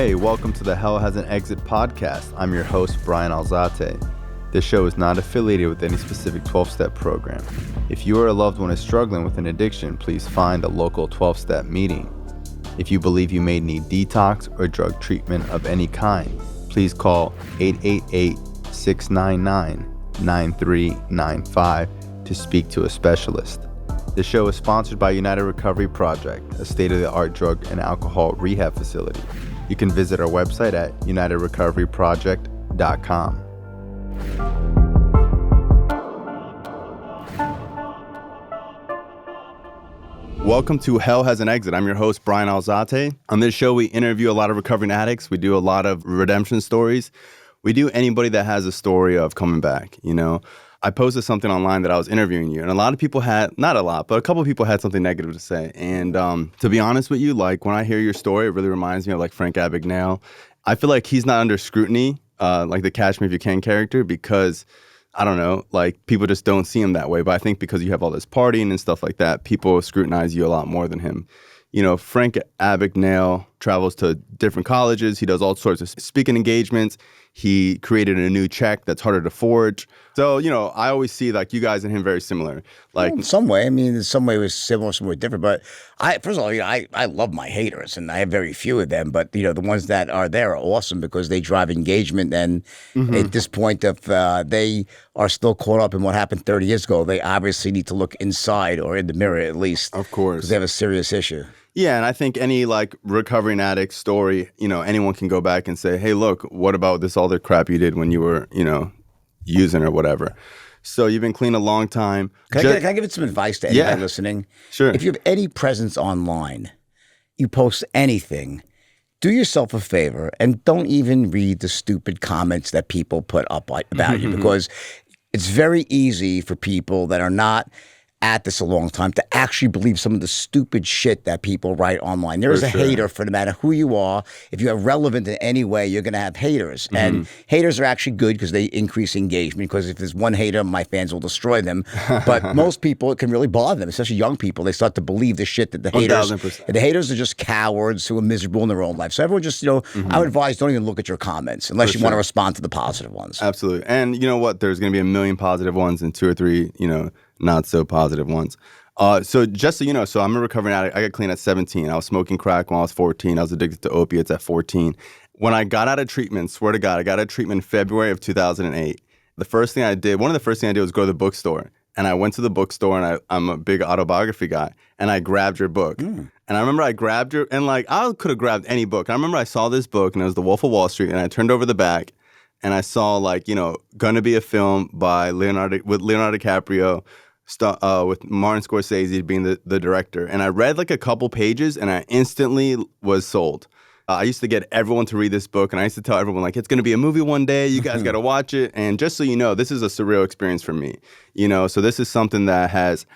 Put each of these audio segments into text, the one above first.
Hey, welcome to the Hell Has an Exit podcast. I'm your host, Brian Alzate. This show is not affiliated with any specific 12-step program. If you or a loved one is struggling with an addiction, please find a local 12-step meeting. If you believe you may need detox or drug treatment of any kind, please call 888-699-9395 to speak to a specialist. The show is sponsored by United Recovery Project, a state-of-the-art drug and alcohol rehab facility. You can visit our website at unitedrecoveryproject.com. Welcome to Hell Has an Exit. I'm your host, Brian Alzate. On this show, we interview a lot of recovering addicts. We do a lot of redemption stories. We do anybody that has a story of coming back, you know. I posted something online that I was interviewing you, and a lot of people had, not a lot, but a couple of people had something negative to say. And to be honest with you, like when I hear your story, it really reminds me of like Frank Abagnale. I feel like he's not under scrutiny, like the Catch Me If You Can character, because I don't know, like people just don't see him that way. But I think because you have all this partying and stuff like that, people scrutinize you a lot more than him. You know, Frank Abagnale travels to different colleges. He does all sorts of speaking engagements. He created a new check that's harder to forge. So, you know, I always see like you guys and him very similar. Like in some way, I mean, in some way it was similar, some way different. But first of all, you know, I love my haters, and I have very few of them. But you know, the ones that are there are awesome because they drive engagement. And at this point, if they are still caught up in what happened 30 years ago, they obviously need to look inside or in the mirror at least. Of course, because they have a serious issue. Yeah, and I think any like recovering addict story, you know, anyone can go back and say, hey, look, what about this other crap you did when you were, you know, using or whatever. So you've been clean a long time. Can I give it some advice to anybody listening? Sure. If you have any presence online, you post anything, do yourself a favor and don't even read the stupid comments that people put up about you, because it's very easy for people that are not at this a long time to actually believe some of the stupid shit that people write online. There is a hater for no matter who you are. If you are relevant in any way, you're going to have haters. And haters are actually good because they increase engagement, because if there's one hater, my fans will destroy them. But most people, it can really bother them, especially young people. They start to believe the shit that the haters, 1,000%. The haters are just cowards who are miserable in their own life. So everyone just, you know, I would advise don't even look at your comments unless you want to respond to the positive ones. Absolutely. And you know what? There's going to be a million positive ones and 2 or 3, you know, not so positive ones. So just so you know, so I'm a recovering addict. I got clean at 17. I was smoking crack when I was 14. I was addicted to opiates at 14. When I got out of treatment, swear to God, I got out of treatment in February of 2008. One of the first things I did was go to the bookstore. And I went to the bookstore, and I'm a big autobiography guy, and I grabbed your book. And I remember I grabbed your, and like I could have grabbed any book. I remember I saw this book, and it was The Wolf of Wall Street, and I turned over the back, and I saw like, you know, gonna be a film by Leonardo DiCaprio, with Martin Scorsese being the director. And I read like a couple pages and I instantly was sold. I used to get everyone to read this book, and I used to tell everyone like, it's going to be a movie one day. You guys got to watch it. And just so you know, this is a surreal experience for me, you know, so this is something that has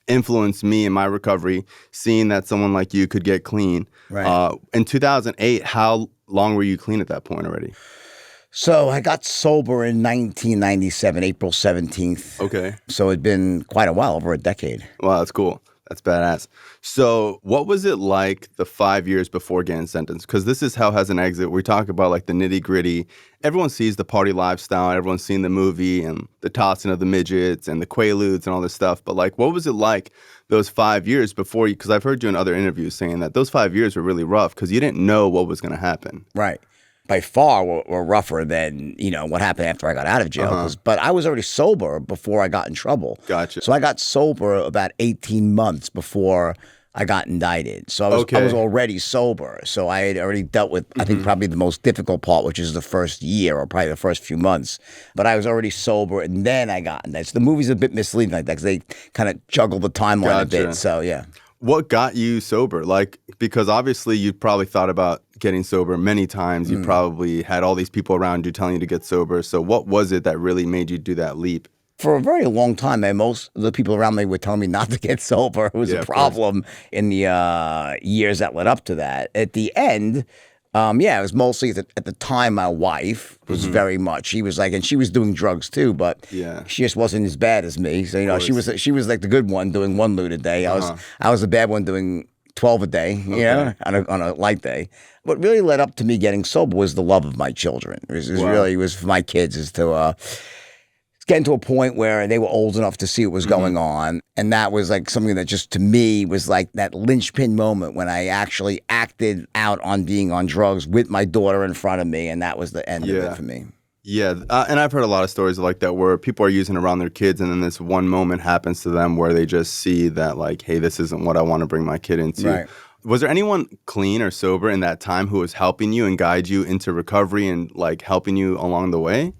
influenced me in my recovery, seeing that someone like you could get clean. Right. In 2008, how long were you clean at that point already? So I got sober in 1997, April 17th. Okay. So it'd been quite a while, over a decade. Wow, that's cool. That's badass. So what was it like the 5 years before getting sentenced? Because this is Hell Has an Exit. We talk about like the nitty gritty. Everyone sees the party lifestyle. Everyone's seen the movie and the tossing of the midgets and the Quaaludes and all this stuff. But like, what was it like those 5 years before you? Because I've heard you in other interviews saying that those 5 years were really rough because you didn't know what was going to happen. Right. By far were rougher than, you know, what happened after I got out of jail. But I was already sober before I got in trouble. Gotcha. So I got sober about 18 months before I got indicted. So I was already sober. So I had already dealt with, I think, probably the most difficult part, which is the first year or probably the first few months. But I was already sober, and then I got indicted. So the movie's a bit misleading like that because they kind of juggle the timeline a bit. So, yeah. What got you sober? Like, because obviously you probably thought about getting sober many times. You probably had all these people around you telling you to get sober. So what was it that really made you do that leap? For a very long time, most of the people around me were telling me not to get sober. It was a problem in the years that led up to that. At the end, it was mostly at the time my wife was very much. She was like, and she was doing drugs too, but she just wasn't as bad as me. So you know, she was like the good one doing 1 loot a day. I was the bad one doing 12 a day, on a light day. What really led up to me getting sober was the love of my children. It was for my kids, is to getting to a point where they were old enough to see what was going on. And that was like something that just to me was like that linchpin moment when I actually acted out on being on drugs with my daughter in front of me. And that was the end of it for me. Yeah, and I've heard a lot of stories like that where people are using around their kids, and then this one moment happens to them where they just see that, like, hey, this isn't what I want to bring my kid into. Right. Was there anyone clean or sober in that time who was helping you and guide you into recovery and, like, helping you along the way?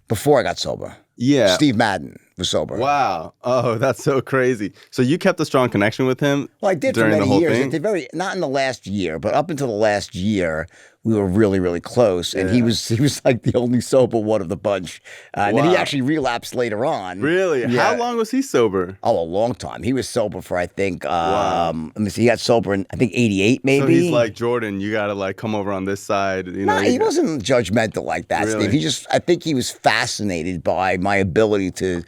Before I got sober. Yeah. Steve Madden was sober. Wow. Oh, that's so crazy. So you kept a strong connection with him Well, I did for during many the whole years. thing? Not in the last year, but up until the last year, we were really, really close. And he was like the only sober one of the bunch. And then he actually relapsed later on. Really? Yeah. How long was he sober? Oh, a long time. He was sober for, I think, let me see, he got sober in, I think, 88 maybe. So he's like, Jordan, you got to, like, come over on this side. You know, No, he wasn't judgmental like that, Really? Steve. I think he was fascinated by my ability to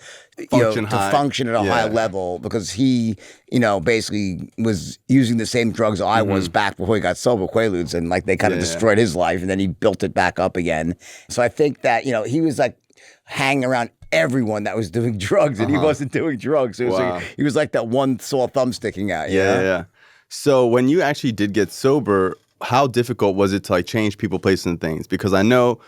Function to high. function at a high Yeah. level, because he, basically was using the same drugs I was back before he got sober, Quaaludes, and like they kind of destroyed his life, and then he built it back up again. So I think that, he was like hanging around everyone that was doing drugs, and he wasn't doing drugs. So it was like, he was like that one sore thumb sticking out. Yeah. So when you actually did get sober, how difficult was it to, like, change people, places, and things? Because I know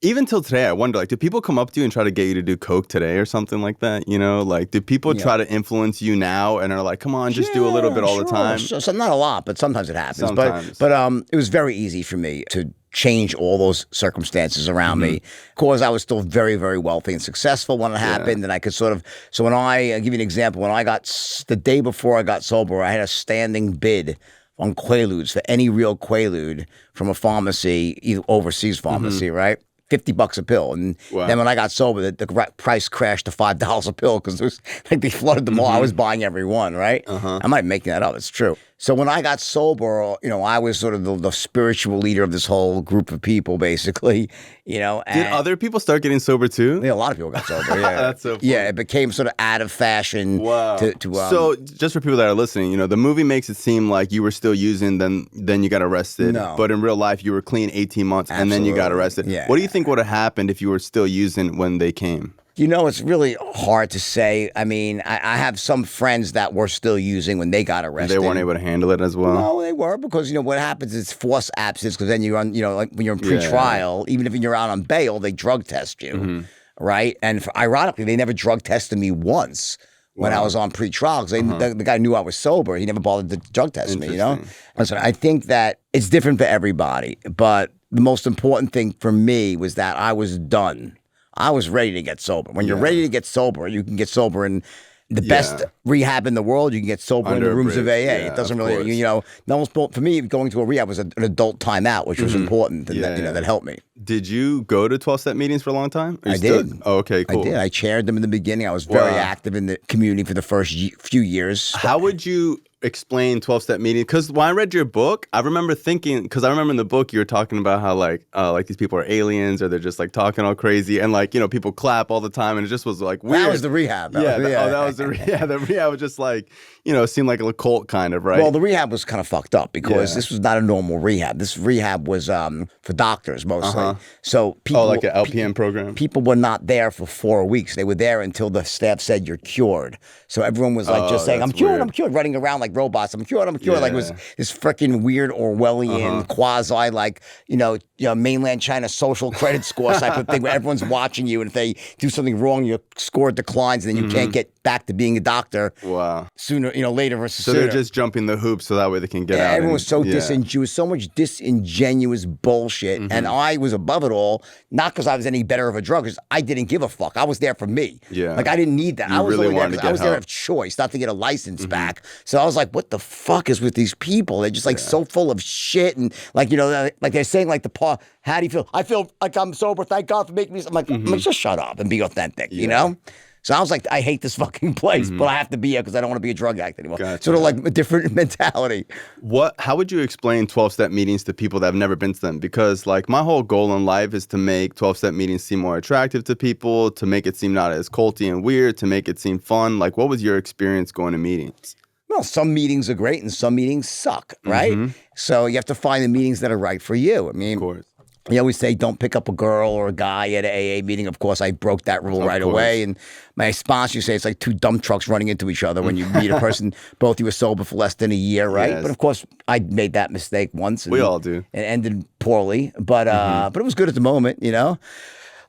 even till today, I wonder, like, do people come up to you and try to get you to do coke today or something like that? Like, do people try to influence you now and are like, come on, just do a little bit all the time? So not a lot, but sometimes it happens. Sometimes. But it was very easy for me to change all those circumstances around me, because I was still very, very wealthy and successful when it happened. And I could so when I'll give you an example, when the day before I got sober, I had a standing bid on Quaaludes for any real Quaalude from a pharmacy, either overseas pharmacy, right? $50 a pill. And then when I got sober, the price crashed to $5 a pill, because it was like they flooded the mall. I was buying every one, right? I might be making that up. It's true. So when I got sober, I was sort of the spiritual leader of this whole group of people, basically. And Did other people start getting sober too? a lot of people got sober. Yeah, That's so funny. Yeah, it became sort of out of fashion. Wow. So just for people that are listening, the movie makes it seem like you were still using, then you got arrested. No. But in real life, you were clean 18 months, and then you got arrested. Yeah. What do you think would have happened if you were still using when they came? It's really hard to say. I mean, I have some friends that were still using when they got arrested. They weren't able to handle it as well? No, they were, because, what happens is forced absence, because then you're on, like when you're in pre-trial, even if you're out on bail, they drug test you, right? And ironically, they never drug tested me once when I was on pre-trial, because the guy knew I was sober. He never bothered to drug test me, Listen, I think that it's different for everybody, but the most important thing for me was that I was done. I was ready to get sober. When you're ready to get sober, you can get sober in the best rehab in the world. You can get sober in the rooms of AA. It doesn't really, for me, going to a rehab was an adult timeout, which was important, and that helped me. Did you go to 12-step meetings for a long time? I did. Oh, okay, cool. I did. I chaired them in the beginning. I was very active in the community for the first few years. How would you explain 12-step meetings? Because when I read your book, I remember thinking, because I remember in the book you were talking about how like these people are aliens, or they're just like talking all crazy, and like people clap all the time, and it just was like weird. That was the rehab. That was the rehab. The rehab was just like seemed like a cult kind of, right? Well, the rehab was kind of fucked up, because this was not a normal rehab. This rehab was for doctors mostly. So people, like an LPN program. People were not there for 4 weeks. They were there until the staff said you're cured. So everyone was like just saying, "I'm cured, weird. I'm cured," running around like robots. I'm cured, I'm cured. Like it was this freaking weird Orwellian quasi mainland China social credit score type of thing, where everyone's watching you, and if they do something wrong, your score declines, and then you can't get back to being a doctor. Wow. Sooner, later versus so sooner. They're just jumping the hoops so that way they can get out. Everyone was so disingenuous, so much disingenuous bullshit, and I was above it all. Not because I was any better of a drug, because I didn't give a fuck. I was there for me. Yeah. Like I didn't need that. I was really only there wanted to because I was get there help. of choice, not to get a license back. So I was like, what the fuck is with these people? They're just like so full of shit, and like like they're saying like how do you feel? I feel like I'm sober. Thank God for making me. I'm like, just shut up and be authentic. So I was like, I hate this fucking place, but I have to be here because I don't want to be a drug addict anymore. Gotcha. Sort of like a different mentality. How would you explain 12-step meetings to people that have never been to them? Because like my whole goal in life is to make 12-step meetings seem more attractive to people, to make it seem not as culty and weird, to make it seem fun. Like, what was your experience going to meetings? Well, some meetings are great and some meetings suck, right? Mm-hmm. So you have to find the meetings that are right for you. I Of mean, course. you always say don't pick up a girl or a guy at an AA meeting. Of course, I broke that rule right course. away. And my sponsor used to say it's like two dump trucks running into each other when you meet a person, both you were sober for less than a year, right? Yes. But of course, I made that mistake once. And We all do. it ended poorly, but it was good at the moment, you know?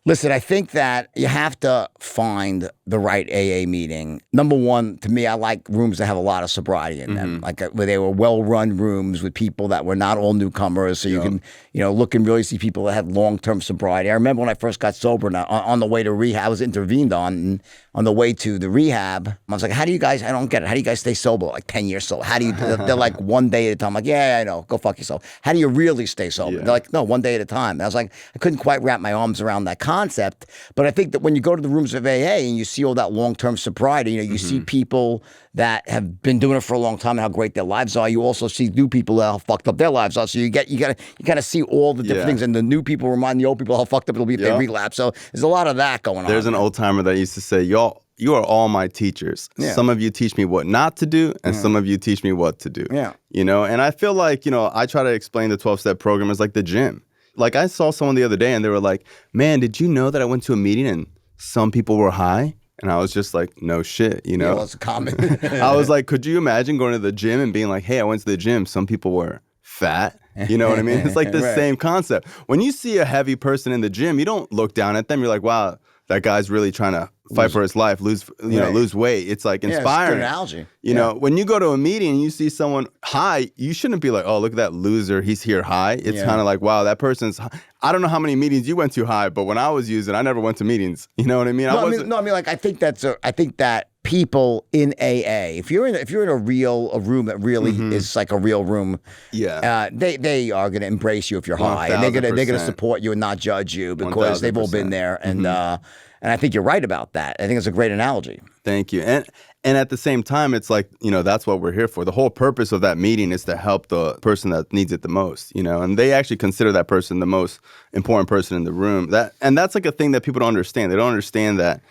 Listen, I think that you have to find the right AA meeting. Number one, to me, I like rooms that have a lot of sobriety in them, like where they were well-run rooms with people that were not all newcomers, so you can, look and really see people that had long-term sobriety. I remember when I first got sober, and on the way to rehab, I was intervened on, and on the way to the rehab, I was like, how do you guys, I don't get it, how do you guys stay sober, like 10 years sober? How do you, they're like one day at a time. I'm like, yeah, I know, go fuck yourself. How do you really stay sober? Yeah. They're like, no, one day at a time. And I was like, I couldn't quite wrap my arms around that concept, but I think that when you go to the rooms of AA and you see all that long-term sobriety, you see people that have been doing it for a long time and how great their lives are. You also see new people that how fucked up their lives are. So you kind of see all the different things, and the new people remind the old people how fucked up it'll be if they relapse. So there's a lot of that going on. There's an old timer that used to say, y'all, you are all my teachers. Yeah. Some of you teach me what not to do, and some of you teach me what to do. Yeah. And I feel like, I try to explain the 12-step program as like the gym. Like I saw someone the other day and they were like, man, did you know that I went to a meeting and some people were high? And I was just like, no shit, Yeah, well, it's common. I was like, could you imagine going to the gym and being like, hey, I went to the gym. Some people were fat. You know what I mean? It's like the same concept. When you see a heavy person in the gym, you don't look down at them. You're like, wow, that guy's really trying to fight for his life, lose weight. It's like inspiring. Yeah, it's a good analogy. You know, when you go to a meeting and you see someone high, you shouldn't be like, oh, look at that loser. He's here high. It's kind of like, wow, that person's high. I don't know how many meetings you went to high, but when I was using, I never went to meetings. You know what I mean? I mean, like I think that people in AA, if you're in a room that really is like a real room, they are going to embrace you if you're high, and they're going to support you and not judge you because they've all been there, and I think you're right about that. I think it's a great analogy. Thank you. And at the same time, it's like, that's what we're here for. The whole purpose of that meeting is to help the person that needs it the most, and they actually consider that person the most important person in the room. That's like a thing that people don't understand. They don't understand that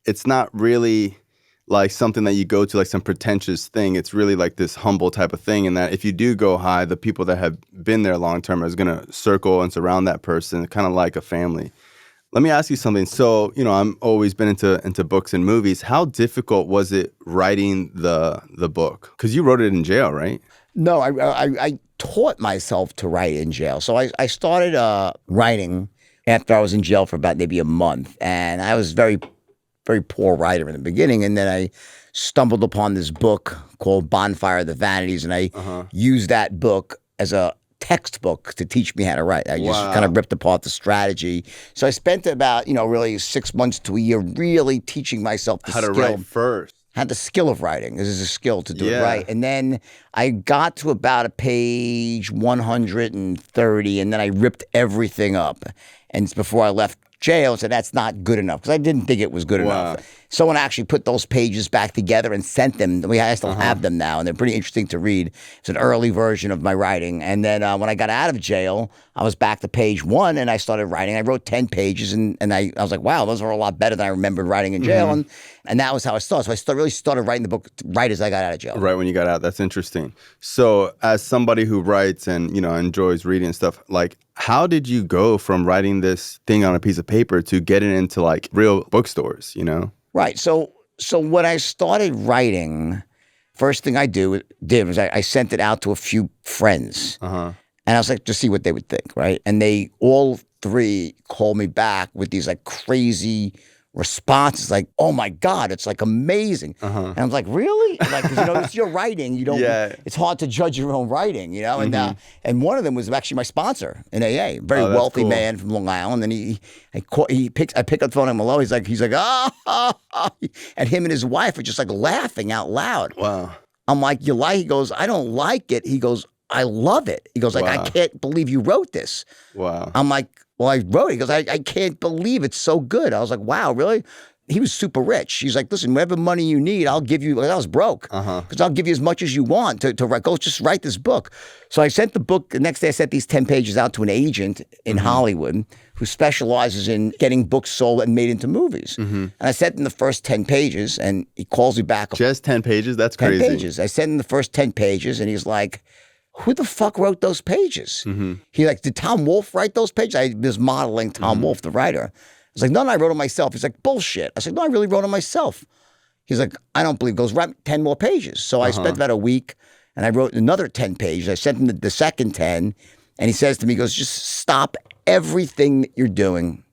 it's not really like something that you go to, like some pretentious thing. It's really like this humble type of thing. And that if you do go high, the people that have been there long term is going to circle and surround that person, kind of like a family. Let me ask you something. So, I'm always been into books and movies. How difficult was it writing the book? Because you wrote it in jail, right? No, I taught myself to write in jail. So I started writing after I was in jail for about maybe a month. And I was very, very poor writer in the beginning. And then I stumbled upon this book called Bonfire of the Vanities. And I used that book as a textbook to teach me how to write. I just kind of ripped apart the strategy. So I spent about, really 6 months to a year really teaching myself the skill. How to write first. Had the skill of writing. This is a skill to do it right. And then I got to about a page 130, and then I ripped everything up. And before I left jail, I said, that's not good enough, because I didn't think it was good enough. Someone actually put those pages back together and sent them. I still have them now, and they're pretty interesting to read. It's an early version of my writing. And then when I got out of jail, I was back to page 1, and I started writing. I wrote 10 pages, and I was like, wow, those are a lot better than I remembered writing in jail. And that was how I started. So I really started writing the book right as I got out of jail. Right when you got out. That's interesting. So as somebody who writes and, enjoys reading and stuff, like, how did you go from writing this thing on a piece of paper to getting into like real bookstores, Right. So when I started writing, first thing I did was I sent it out to a few friends. And I was like, to see what they would think, right? And they all 3 called me back with these like crazy responses, like, oh my God, it's like amazing. And I was like, really? Like, 'cause, it's your writing. You don't, it's hard to judge your own writing, and one of them was actually my sponsor in AA, very wealthy man from Long Island. And I picked up the phone and Malo, he's like, and him and his wife are just like laughing out loud. Wow. I'm like, you lie? He goes, I don't like it. He goes, I love it. He goes, like, I can't believe you wrote this. Wow. I'm like, well, I wrote it. He goes, I can't believe it's so good. I was like, wow, really? he was super rich. He's like, listen, whatever money you need, I'll give you. Like, I was broke because I'll give you as much as you want to write. Go just write this book. So I sent the book. The next day I sent these 10 pages out to an agent in Hollywood who specializes in getting books sold and made into movies. And I sent him the first 10 pages and he calls me back. Just 10 pages? That's 10 crazy. pages. I sent him the first 10 pages and he's like, who the fuck wrote those pages? He like, did Tom Wolfe write those pages? I was modeling Tom Wolfe, the writer. I was like, no, I wrote them myself. He's like, bullshit. I said, no, I really wrote them myself. He's like, I don't believe. Goes, write 10 more pages. So I spent about a week and I wrote another 10 pages. I sent him the second 10 and he says to me, he goes, just stop everything that you're doing.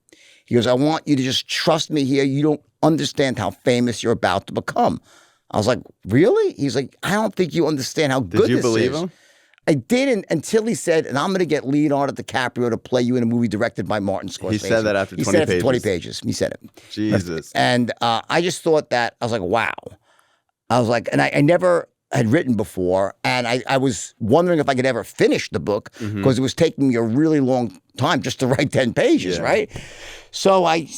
He goes, I want you to just trust me here. You don't understand how famous you're about to become. I was like, really? He's like, I don't think you understand how good this is. Did you believe him? I didn't until he said, and I'm going to get Leonardo DiCaprio to play you in a movie directed by Martin Scorsese. He said that after 20 pages? He said it after 20 pages. He said it. Jesus. And I just thought that, I was like, wow. I was like, and I never had written before, and I was wondering if I could ever finish the book because it was taking me a really long time just to write 10 pages, right? So I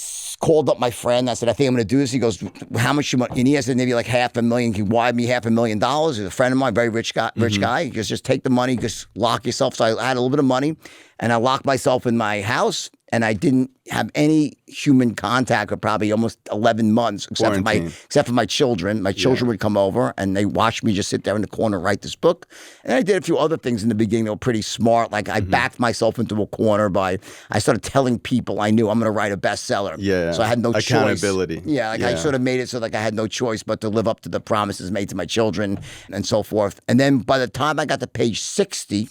called up my friend. I said, I think I'm going to do this. He goes, how much you want? And he has maybe like $500,000. He wired me $500,000. He's a friend of mine, very rich guy. He goes, just take the money, just lock yourself. So I had a little bit of money and I locked myself in my house and I didn't have any human contact for probably almost 11 months, except for my children. My children would come over and they watched me just sit there in the corner and write this book. And I did a few other things in the beginning that were pretty smart. Like I backed myself into a corner I started telling people I knew I'm going to write a bestseller. Yeah. So I had no choice. Accountability. Yeah. I sort of made it so like I had no choice but to live up to the promises made to my children and so forth. And then by the time I got to page 60,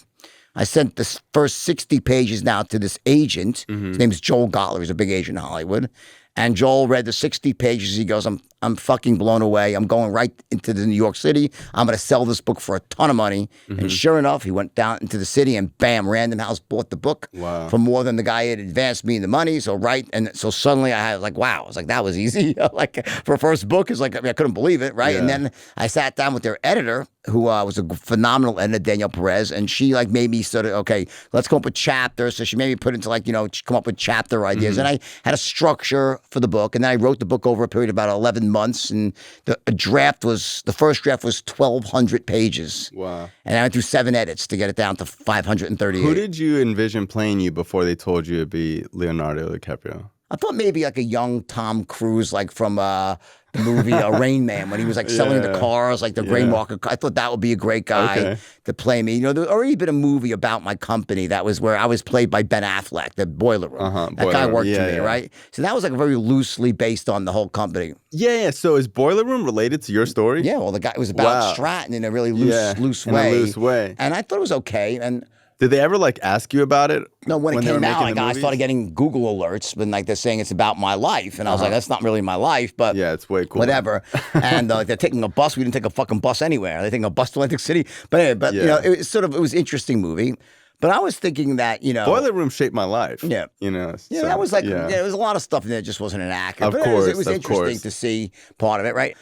I sent the first 60 pages now to this agent. His name is Joel Gottler. He's a big agent in Hollywood. And Joel read the 60 pages. He goes, I'm fucking blown away. I'm going right into the New York City. I'm going to sell this book for a ton of money. And sure enough, he went down into the city and bam, Random House bought the book for more than the guy had advanced me the money. So and so suddenly I was like, wow. I was like, that was easy. Like for a first book, it's like, I couldn't believe it, right? Yeah. And then I sat down with their editor, who was a phenomenal editor, Danielle Perez, and she like made me sort of, okay, let's come up with chapters. So she made me put into like, come up with chapter ideas. And I had a structure for the book. And then I wrote the book over a period of about 11 months. And the first draft was 1,200 pages. Wow. And I went through 7 edits to get it down to 538. Who did you envision playing you before they told you to be Leonardo DiCaprio? I thought maybe like a young Tom Cruise, like from the movie Rain Man, when he was like selling the cars, like the gray market. I thought that would be a great guy to play me. There's already been a movie about my company that was where I was played by Ben Affleck, the Boiler Room. That guy worked for me, right? So that was like very loosely based on the whole company. Yeah. So is Boiler Room related to your story? Yeah. Well, the guy was about Stratton in a really loose way. In a loose way. And I thought it was okay. And did they ever like ask you about it? No, when it came out, like, I started getting Google alerts when like they're saying it's about my life, and I was like, that's not really my life, but yeah, it's way cool. Whatever. And they're taking a bus. We didn't take a fucking bus anywhere. They're taking a bus to Atlantic City. But anyway, it was an interesting movie. But I was thinking that, Boiler Room shaped my life. Yeah. So, that was like, there was a lot of stuff in there that just wasn't an actor. Of course, it was interesting to see part of it, right?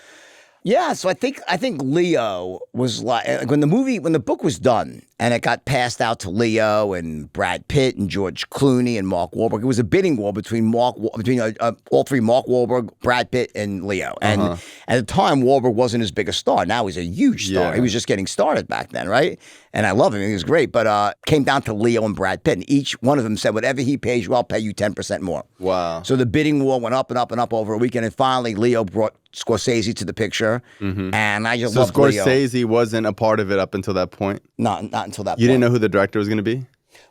Yeah, so I think Leo was like when the book was done and it got passed out to Leo and Brad Pitt and George Clooney and Mark Wahlberg. It was a bidding war between all three: Mark Wahlberg, Brad Pitt, and Leo. And at the time, Wahlberg wasn't as big a star. Now he's a huge star. Yeah. He was just getting started back then, right? And I love him. He was great. But came down to Leo and Brad Pitt, and each one of them said, "Whatever he pays you, I'll pay you 10% more." Wow! So the bidding war went up and up and up over a weekend, and finally Leo brought Scorsese to the picture, and I just loved Leo. So Scorsese wasn't a part of it up until that point? Not until that point. You didn't know who the director was going to be?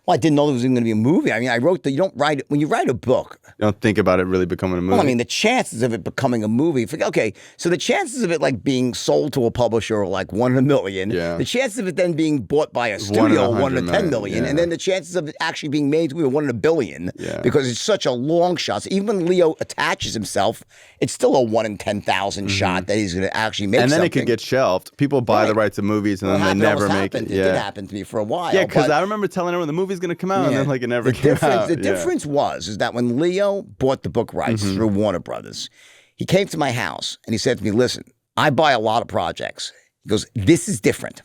Well, I didn't know there was going to be a movie. I mean, you don't write it, when you write a book. You don't think about it really becoming a movie? Well, I mean, the chances of it becoming a movie, so the chances of it like being sold to a publisher are like 1 in a million. Yeah. The chances of it then being bought by a studio are 1 in a 10 million. Yeah. And then the chances of it actually being made to be 1 in a billion because it's such a long shot. So even when Leo attaches himself, it's still a 1 in 10,000 shot that he's going to actually make something. And then it could get shelved. People buy the rights to movies and then they never make it. It did happen to me for a while. Yeah, because I remember telling everyone the movie's going to come out and then like it never came out. The difference is that when Leo bought the book rights through Warner Brothers, he came to my house and he said to me, "Listen, I buy a lot of projects." He goes, "This is different.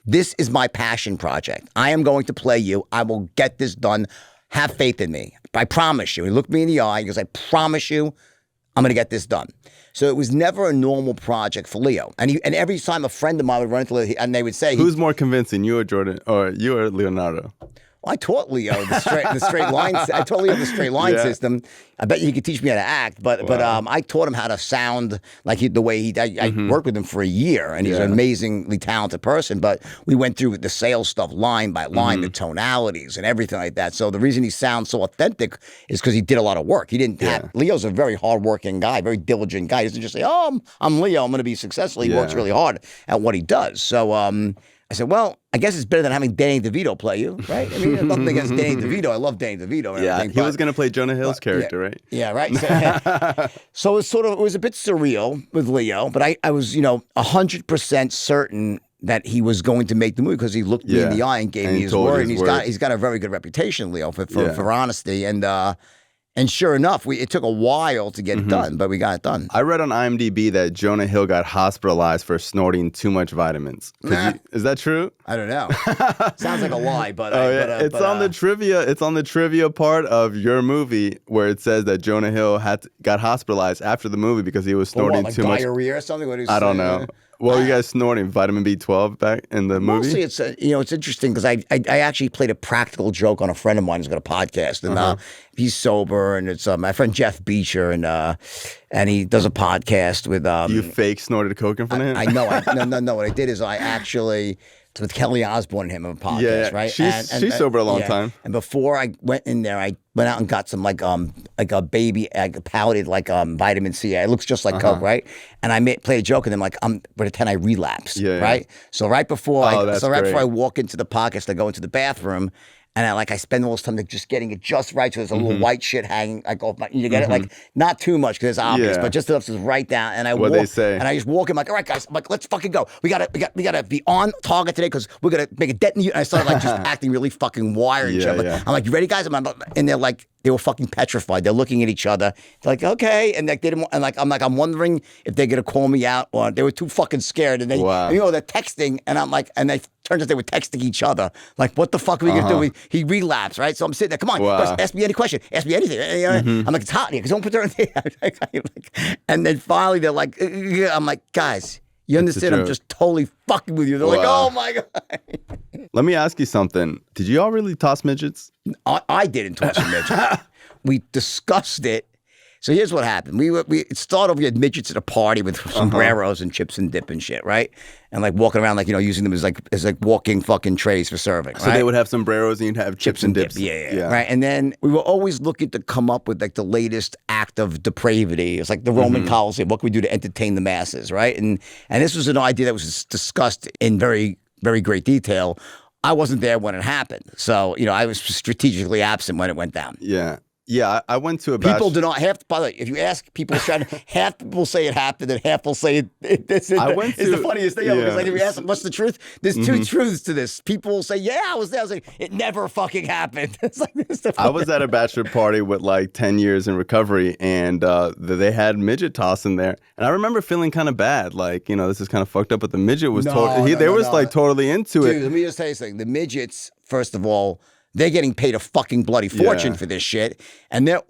This is my passion project. I am going to play you. I will get this done. Have faith in me. I promise you." He looked me in the eye. He goes, "I promise you, I'm going to get this done. So it was never a normal project for Leo. And every time a friend of mine would run into Leo, and they would say, Who's more convincing, you or Jordan, or you or Leonardo? well, I taught Leo the straight line. I taught Leo the straight line system. I bet you he could teach me how to act, but I taught him how to sound like the way he. I worked with him for a year, and he's an amazingly talented person. But we went through the sales stuff line by line, the tonalities and everything like that. So the reason he sounds so authentic is because he did a lot of work. He didn't have. Leo's a very hardworking guy, very diligent guy. He doesn't just say, "Oh, I'm Leo. I'm going to be successful." He works really hard at what he does. So I said, well, I guess it's better than having Danny DeVito play you, right? I mean, there's nothing against Danny DeVito. I love Danny DeVito. And everything, he was going to play Jonah Hill's character, right? Yeah, right. So it was a bit surreal with Leo, but I was 100% certain that he was going to make the movie because he looked me in the eye and gave me his word. And he's got a very good reputation, Leo, for honesty. And sure enough, it took a while to get it done, but we got it done. I read on IMDb that Jonah Hill got hospitalized for snorting too much vitamins. Is that true? I don't know. Sounds like a lie, but it's on the trivia. It's on the trivia part of your movie where it says that Jonah Hill got hospitalized after the movie because he was snorting too much diarrhea or something. I don't know. What were you guys snorting? Vitamin B12 back in the movie? Mostly it's it's interesting because I actually played a practical joke on a friend of mine who's got a podcast, and he's sober, and it's my friend Jeff Beecher, and he does a podcast with. You fake snorted coke in front of him? I know. No. What I did is I actually. With Kelly Osbourne and him on a podcast, right? She's sober a long time. And before I went in there, I went out and got some like a baby powdered vitamin C. It looks just like Coke, right? And I played a joke, and then pretend I relapsed, right? So right before I walk into the podcast, I go into the bathroom. And I spend all this time just getting it just right, so there's a little white shit hanging off my. You get it, not too much because it's obvious, but just enough to right down. And what they say, and I just walk in all right, guys, I'm let's fucking go. We gotta be on target today because we're gonna make a dent in you. And I started just acting really fucking wired and shit. I'm like, you ready, guys? And they're like. They were fucking petrified. They're looking at each other. They're like, okay, and they didn't. And I'm wondering if they're gonna call me out, or they were too fucking scared. And they're texting, and I'm like, and they turns out they were texting each other. Like, what the fuck are we gonna do? He relapsed, right? So I'm sitting there. Come on, ask me any question. Ask me anything. I'm like, it's hot in here. Because don't put her in there. And then finally, they're like, I'm like, guys. You understand? I'm just totally fucking with you. They're like, oh my God. Let me ask you something. Did you all really toss midgets? I didn't toss a midget. We discussed it. So here's what happened. We started off, we had midgets at a party with sombreros and chips and dip and shit, right? And walking around using them as walking fucking trays for serving. So they would have sombreros and you'd have chips and dips. Yeah. Right. And then we were always looking to come up with the latest act of depravity. It's like the Roman Colosseum. What can we do to entertain the masses, right? And this was an idea that was discussed in very, very great detail. I wasn't there when it happened. So, I was strategically absent when it went down. Yeah. Yeah, I went to a People do not have to, by the way, if you ask people, half people say it happened and half will say it's the funniest thing ever. Because if you ask them, what's the truth? There's two truths to this. People will say, yeah, I was there. I was like, it never fucking happened. It's like this. I was at a bachelor party with 10 years in recovery, and they had midget toss in there. And I remember feeling kind of bad. This is kind of fucked up, but the midget was totally into it. Dude, let me just tell you something. The midgets, first of all, they're getting paid a fucking bloody fortune for this shit, and they're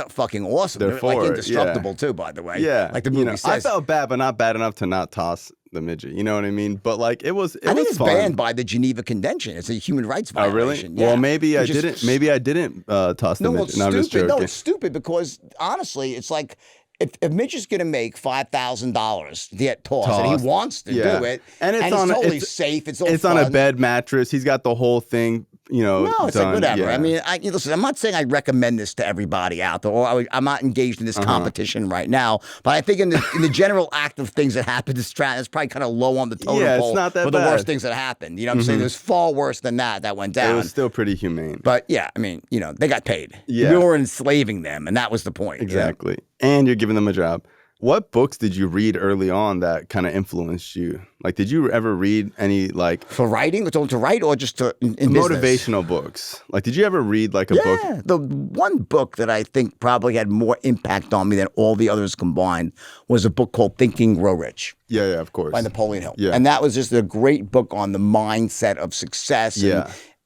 fucking awesome. They're indestructible too, by the way. Yeah, like the movie says. I felt bad, but not bad enough to not toss the midget. You know what I mean? But it was. I think it's banned by the Geneva Convention. It's a human rights violation. Oh, really? Yeah. Well, maybe I didn't. Maybe I didn't toss the midget. No, I'm just joking. No, it's stupid because honestly, it's like. If Mitch is going to make $5,000 to get tossed, and he wants to do it, and it's totally safe, it's on a bed mattress. He's got the whole thing, No, it's done. whatever. Yeah. I mean, listen, I'm not saying I recommend this to everybody out there, or I'm not engaged in this competition right now. But I think in the general act of things that happen to Stratton, it's probably kind of low on the totem pole for the worst things that happened. You know what I'm saying? There's far worse than that went down. It was still pretty humane. But yeah, I mean, they got paid. Yeah. We were enslaving them, and that was the point. Exactly. And you're giving them a job. What books did you read early on that kind of influenced you? Did you ever read any for writing, to write, or just in motivational books? Did you ever read a book? Yeah, the one book that I think probably had more impact on me than all the others combined was a book called Think and Grow Rich. Yeah, of course. By Napoleon Hill. Yeah. And that was just a great book on the mindset of success.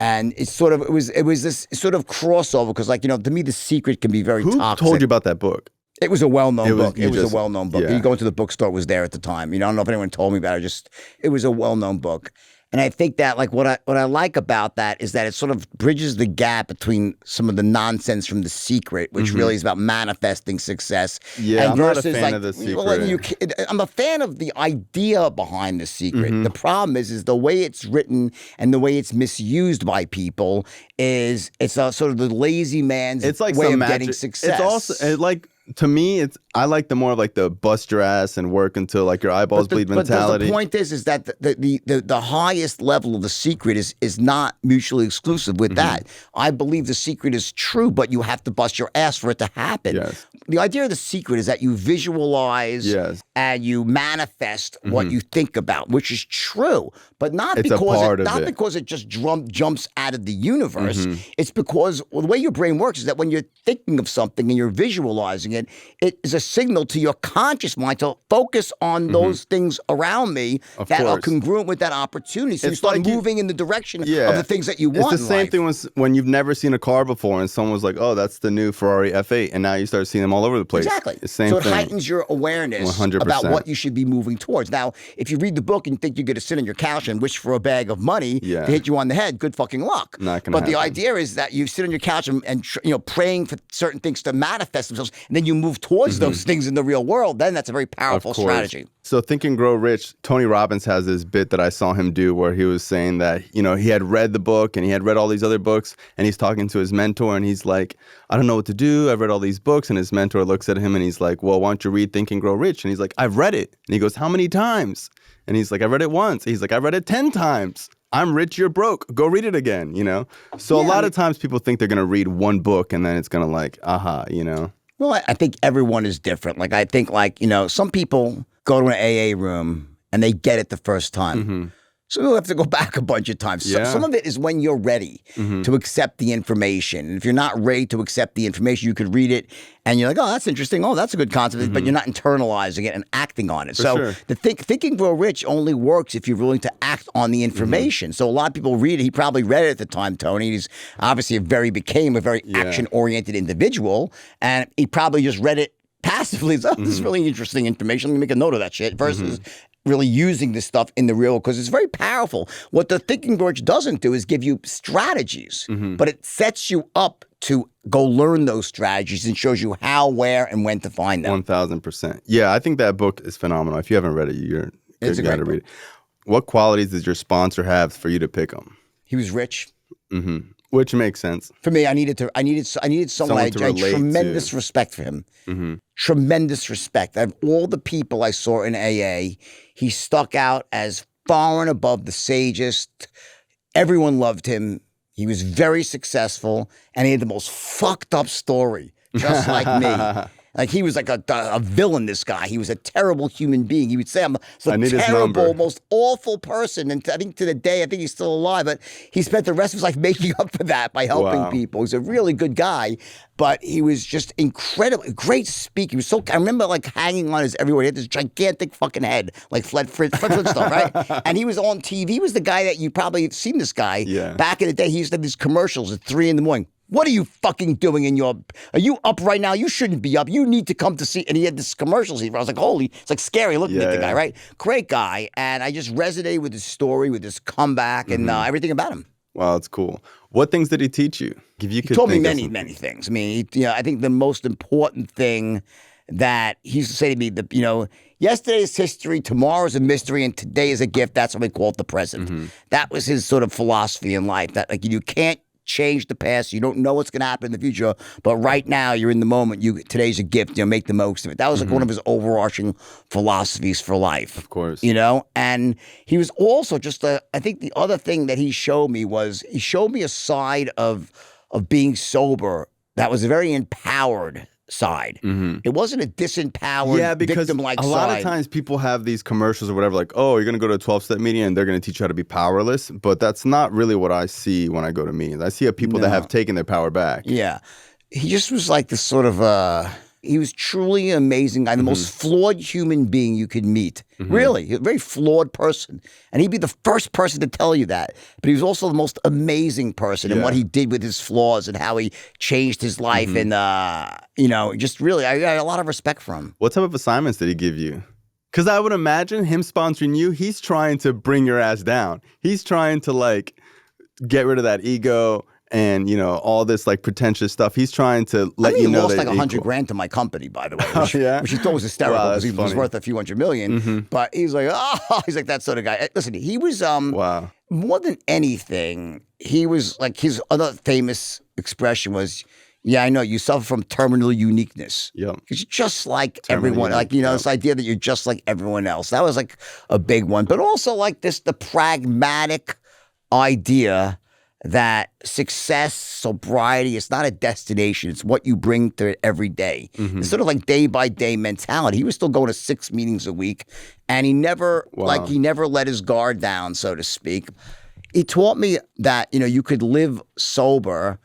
And it was this sort of crossover because to me The Secret can be very toxic. Who told you about that book? It was a well-known book. It was just, a well-known book. yeah. You go into the bookstore, it was there at the time. You know, I don't know if anyone told me about it. It was a well-known book. And I think that like what I like about that is that it sort of bridges the gap between some of the nonsense from The Secret, which really is about manifesting success. Yeah, and I'm not a versus fan like, of The Secret. well, I'm a fan of the idea behind The Secret. The problem is the way it's written and the way it's misused by people is it's a sort of the lazy man's It's like way some of magic. getting success. It's also like, to me, I like the more of like the bust your ass and work until like your eyeballs bleed mentality. But the point is that the highest level of The Secret is not mutually exclusive with that. I believe The Secret is true, but you have to bust your ass for it to happen. Yes. The idea of The Secret is that you visualize and you manifest what you think about, which is true, but not It's because it just jumps out of the universe. It's because the way your brain works is that when you're thinking of something and you're visualizing it, it is a signal to your conscious mind to focus on those things around me that are congruent with that opportunity. So you start moving in the direction of the things that you want. It's the same thing when you've never seen a car before and someone was like, oh, that's the new Ferrari F8. And now you start seeing them all over the place. Exactly. The same so it thing. heightens your awareness 100%. about what you should be moving towards. Now, if you read the book and think you're going to sit on your couch and wish for a bag of money to hit you on the head, good fucking luck. Not gonna But the happen. idea is that you sit on your couch and praying for certain things to manifest themselves, and then you move towards those things in the real world. Then that's a very powerful strategy. So Think and Grow Rich, Tony Robbins has this bit that I saw him do where he was saying that, he had read the book and he had read all these other books and he's talking to his mentor and he's like, I don't know what to do. I've read all these books. And his mentor looks at him and he's like, well, why don't you read Think and Grow Rich? And he's like, I've read it. And he goes, how many times? And he's like, I read it once. He's like, I read it 10 times. I'm rich, you're broke. Go read it again, So a lot of times people think they're going to read one book and then it's going to like, Well, I think everyone is different. Like, I think some people go to an AA room and they get it the first time. So you'll have to go back a bunch of times. Yeah. Some of it is when you're ready to accept the information. And if you're not ready to accept the information, you could read it and you're like, oh, that's interesting. Oh, that's a good concept. But you're not internalizing it and acting on it. The Think and Grow Rich only works if you're willing to act on the information. So a lot of people read it. He probably read it at the time, Tony. He's obviously became a very action-oriented individual. And he probably just read it passively. So, this is really interesting information. Let me make a note of that shit versus really using this stuff in the real, because it's very powerful. What the Think and Grow Rich doesn't do is give you strategies, but it sets you up to go learn those strategies and shows you how, where, and when to find them. 1,000%. Yeah, I think that book is phenomenal. If you haven't read it, you got to read it. What qualities does your sponsor have for you to pick him? He was rich. Which makes sense. For me, I needed someone I had tremendous respect for him. Tremendous respect. Out of all the people I saw in AA, he stuck out as far and above the sagest. Everyone loved him. He was very successful, and he had the most fucked up story, just like me. Like, he was like a villain, this guy. He was a terrible human being. He would say, I'm a terrible, most awful person. And I think to the day, I think he's still alive, but he spent the rest of his life making up for that by helping people. He's a really good guy, but he was just incredible. Great speaker. He was I remember like hanging on his everywhere. He had this gigantic fucking head, like Fred Flintstone, right? And he was on TV. He was the guy that you probably have seen this guy. Back in the day, he used to have these commercials at 3 a.m. What are you fucking doing are you up right now? You shouldn't be up. You need to come to see. And he had this commercials. I was like, it's like scary looking at the guy, right? Great guy. And I just resonated with his story, with his comeback and everything about him. Wow, that's cool. What things did he teach you? He told me many things. I mean, I think the most important thing that he used to say to me, yesterday's history, tomorrow's a mystery, and today is a gift. That's what we call it, the present. That was his sort of philosophy in life, that like you can't change the past. You don't know what's going to happen in the future, but right now you're in the moment. Today's a gift. Make the most of it. That was like one of his overarching philosophies for life. Of course. And he was also just I think the other thing that he showed me a side of being sober that was a very empowered side. It wasn't a disempowered, victim-like side. A lot of times people have these commercials or whatever, like, oh, you're going to go to a 12-step meeting and they're going to teach you how to be powerless. But that's not really what I see when I go to meetings. I see people that have taken their power back. Yeah. He just was like this sort of He was truly an amazing guy, the most flawed human being you could meet. Really, a very flawed person. And he'd be the first person to tell you that. But he was also the most amazing person and what he did with his flaws and how he changed his life. And, just really, I got a lot of respect for him. What type of assignments did he give you? Because I would imagine him sponsoring you, he's trying to bring your ass down. He's trying to, like, get rid of that ego and, all this, like, pretentious stuff. He's trying to let you know that he lost like $100,000 to my company, by the way, which he thought was hysterical because he was worth a few $100 million. But he's like, he's like that sort of guy. Listen, he was more than anything, he was like, his other famous expression was, yeah, I know, you suffer from terminal uniqueness. Yeah. Because you're just like everyone. Like, this idea that you're just like everyone else. That was like a big one. But also like the pragmatic idea that success, sobriety, it's not a destination. It's what you bring to it every day. It's sort of like day-by-day mentality. He was still going to 6 meetings a week, and he never let his guard down, so to speak. He taught me that, you could live sober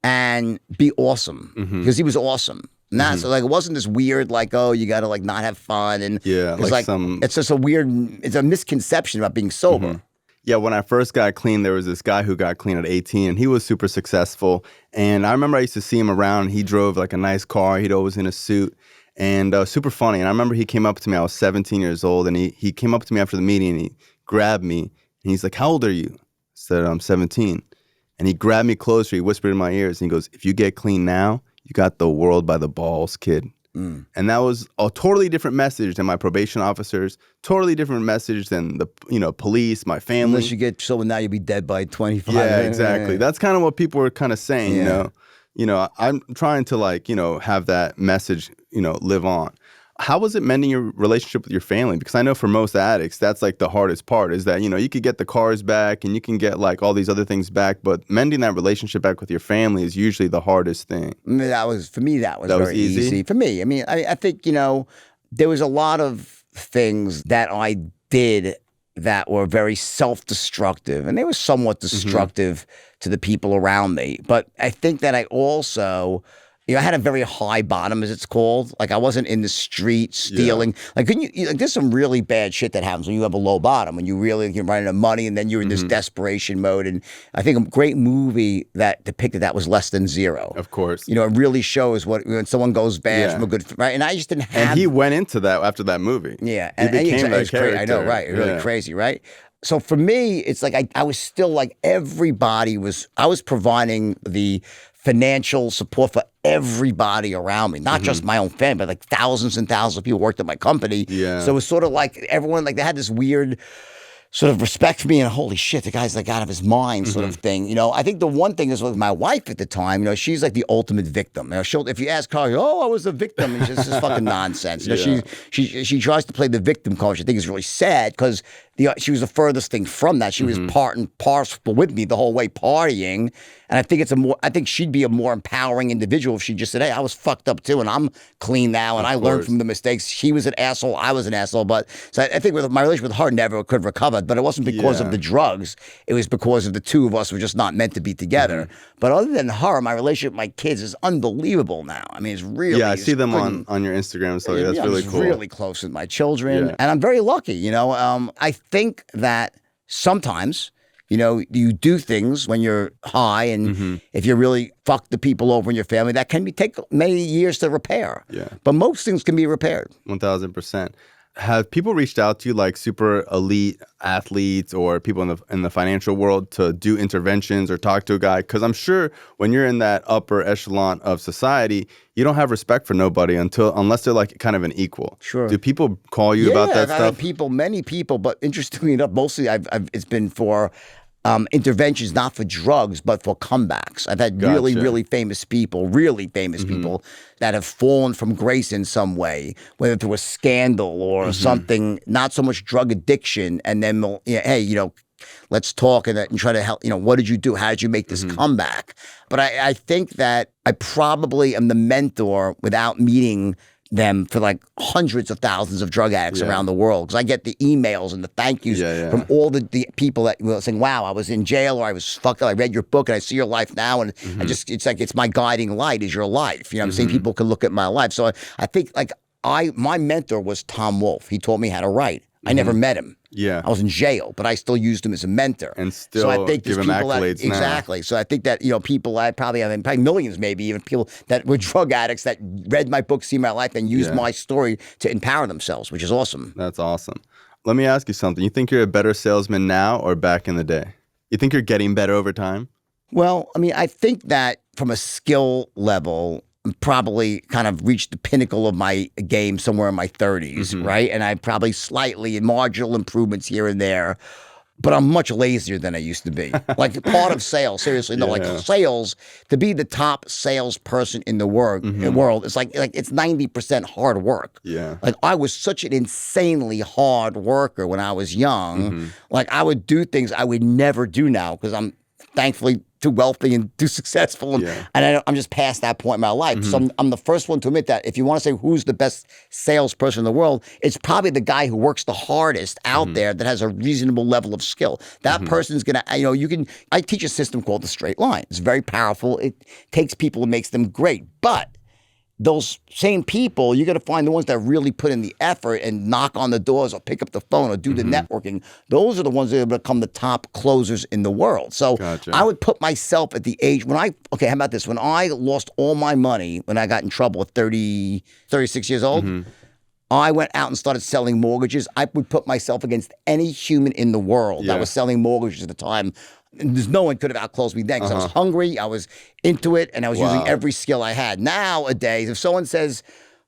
and be awesome because he was awesome. So like it wasn't this weird like, oh, you got to like not have fun and it's just it's a misconception about being sober. Yeah, when I first got clean, there was this guy who got clean at 18, and he was super successful. And I remember I used to see him around. He drove like a nice car. He'd always in a suit, and super funny. And I remember he came up to me. I was 17 years old, and he came up to me after the meeting, and he grabbed me, and he's like, "How old are you?" I said, "I'm 17." And he grabbed me closer. He whispered in my ears, and he goes, "If you get clean now, you got the world by the balls, kid." And that was a totally different message than my probation officers, totally different message than the police, my family. Unless you get sober now, you'll be dead by 25. Yeah, exactly. That's kind of what people were kind of saying, I'm trying to like, have that message, live on. How was it mending your relationship with your family? Because I know for most addicts, that's like the hardest part is that, you could get the cars back and you can get like all these other things back, but mending that relationship back with your family is usually the hardest thing. That was very easy. For me. I mean, I think, there was a lot of things that I did that were very self-destructive, and they were somewhat destructive to the people around me. But I think that I also... I had a very high bottom, as it's called. Like I wasn't in the street stealing. Like there's some really bad shit that happens when you have a low bottom, when you're running out of money, and then you're in this desperation mode. And I think a great movie that depicted that was Less Than Zero. Of course, it really shows when someone goes bad from a good right. And I just didn't have. And he went into that after that movie. Yeah, he became that character. I know, right? Really crazy, right? So for me, it's like I was still like everybody was. I was providing the financial support for everybody around me, not just my own family, but like thousands and thousands of people worked at my company. Yeah. So it was sort of like everyone, like they had this weird sort of respect for me and holy shit, the guy's like out of his mind sort of thing. I think the one thing is with my wife at the time, she's like the ultimate victim. If you ask her, I was a victim, it's just fucking nonsense. She tries to play the victim card, which I think is really sad because she was the furthest thing from that. She was part and parcel with me the whole way partying. And I think she'd be a more empowering individual if she just said, hey, I was fucked up too, and I'm clean now, and I learned from the mistakes. She was an asshole, I was an asshole. But so I think with my relationship with her never could recover, but it wasn't because of the drugs. It was because of the two of us were just not meant to be together. But other than her, my relationship with my kids is unbelievable now. I mean, it's really... Yeah, I see them on your Instagram, so that's really cool. I'm really close with my children, and I'm very lucky, I think that sometimes... you do things when you're high, and if you really fuck the people over in your family, that can take many years to repair. Yeah. But most things can be repaired. 1,000%. Have people reached out to you, like super elite athletes or people in the financial world, to do interventions or talk to a guy? Because I'm sure when you're in that upper echelon of society, you don't have respect for nobody unless they're like kind of an equal. Sure. Do people call you about that stuff? Many people, but interestingly enough, mostly it's been for interventions, not for drugs, but for comebacks. I've had really famous people that have fallen from grace in some way, whether through a scandal or something, not so much drug addiction, and then, hey, let's talk and try to help. What did you do? How did you make this comeback? But I think that I probably am the mentor without meeting them for like hundreds of thousands of drug addicts around the world, because I get the emails and the thank yous from all the people that were saying, wow, I was in jail, or I was fucked up, I read your book and I see your life now, and it's like, it's my guiding light is your life. You know what I'm saying? People can look at my life. So I think like my mentor was Tom Wolfe. He taught me how to write. I never met him. Yeah. I was in jail, but I still used him as a mentor. And still so I think give him accolades now. Exactly. So I think that, people I probably millions, maybe even people that were drug addicts that read my book, see my life, and used my story to empower themselves, which is awesome. That's awesome. Let me ask you something. You think you're a better salesman now or back in the day? You think you're getting better over time? Well, I mean, I think that from a skill level, probably kind of reached the pinnacle of my game somewhere in my 30s, right? And I probably slightly marginal improvements here and there, but I'm much lazier than I used to be. Like part of sales, seriously, like sales, to be the top salesperson in the world, it's like it's 90% hard work. Yeah. Like I was such an insanely hard worker when I was young. Like I would do things I would never do now because I'm thankfully too wealthy and too successful, and I'm just past that point in my life. So I'm the first one to admit that if you want to say who's the best salesperson in the world, it's probably the guy who works the hardest out there that has a reasonable level of skill. That person's gonna, I teach a system called the straight line. It's very powerful. It takes people and makes them great, but those same people, you got to find the ones that really put in the effort and knock on the doors or pick up the phone or do the networking. Those are the ones that become the top closers in the world. So I would put myself at the age when how about this? When I lost all my money, when I got in trouble at 36 years old, I went out and started selling mortgages. I would put myself against any human in the world that was selling mortgages at the time. And there's no one could have outclosed me then because I was hungry, I was into it, and I was using every skill I had. Nowadays, if someone says,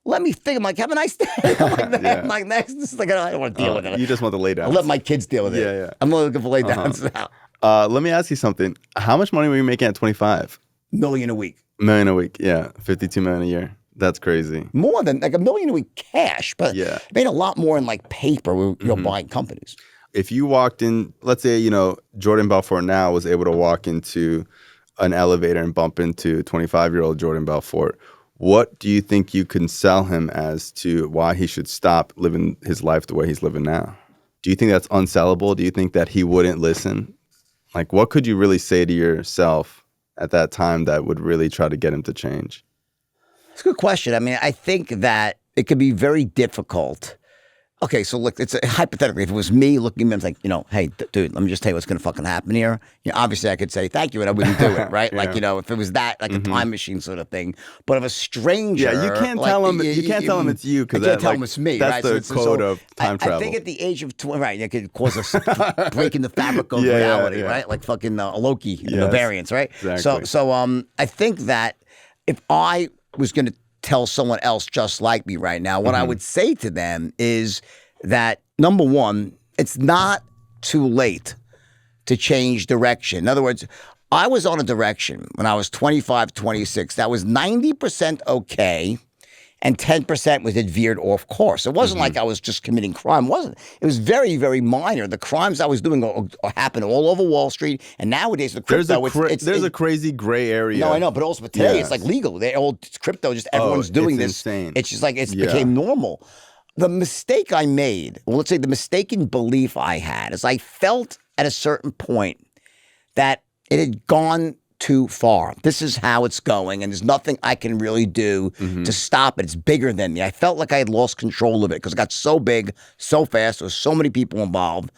let me think, I'm like, have a nice day. I'm like, next, this is like, I don't want to deal with it. You just want to lay down. I'll let my kids deal with it. Yeah. I'm not looking for lay downs now. Let me ask you something. How much money were you making at 25? $1 million a week. $1 million a week, yeah. $52 million a year. That's crazy. More than like $1 million a week cash, but I made a lot more in like paper when you're buying companies. If you walked in, let's say, Jordan Belfort now was able to walk into an elevator and bump into 25-year-old Jordan Belfort, what do you think you can sell him as to why he should stop living his life the way he's living now? Do you think that's unsellable? Do you think that he wouldn't listen? Like, what could you really say to yourself at that time that would really try to get him to change? It's a good question. I mean, I think that it could be very difficult. Okay, so look, it's hypothetically, if it was me looking at him, like, hey, dude, let me just tell you what's going to fucking happen here. Obviously, I could say thank you, and I wouldn't do it, right? Like, if it was that, like a time machine sort of thing. But if a stranger, you can't tell him. You can't tell him it's you because can't tell him it's me. That's right? the code of time travel. I think at the age of 20, right, it could cause us breaking the fabric of reality, right? Like fucking Loki and the variants, right? Exactly. So I think that if I was going to tell someone else just like me right now, what I would say to them is that, number one, it's not too late to change direction. In other words, I was on a direction when I was 25, 26. That was 90% okay, and 10% was it veered off course. It wasn't like I was just committing crime. It wasn't. It was very, very minor. The crimes I was doing happen all over Wall Street, and nowadays the crypto, there's a crazy gray area. No, I know, but also today it's like legal. Crypto, just everyone's doing this. Insane. It's just like it became normal. The mistake I made, well, let's say the mistaken belief I had, is I felt at a certain point that it had gone too far. This is how it's going, and there's nothing I can really do to stop it. It's bigger than me. I felt like I had lost control of it because it got so big, so fast. There were so many people involved,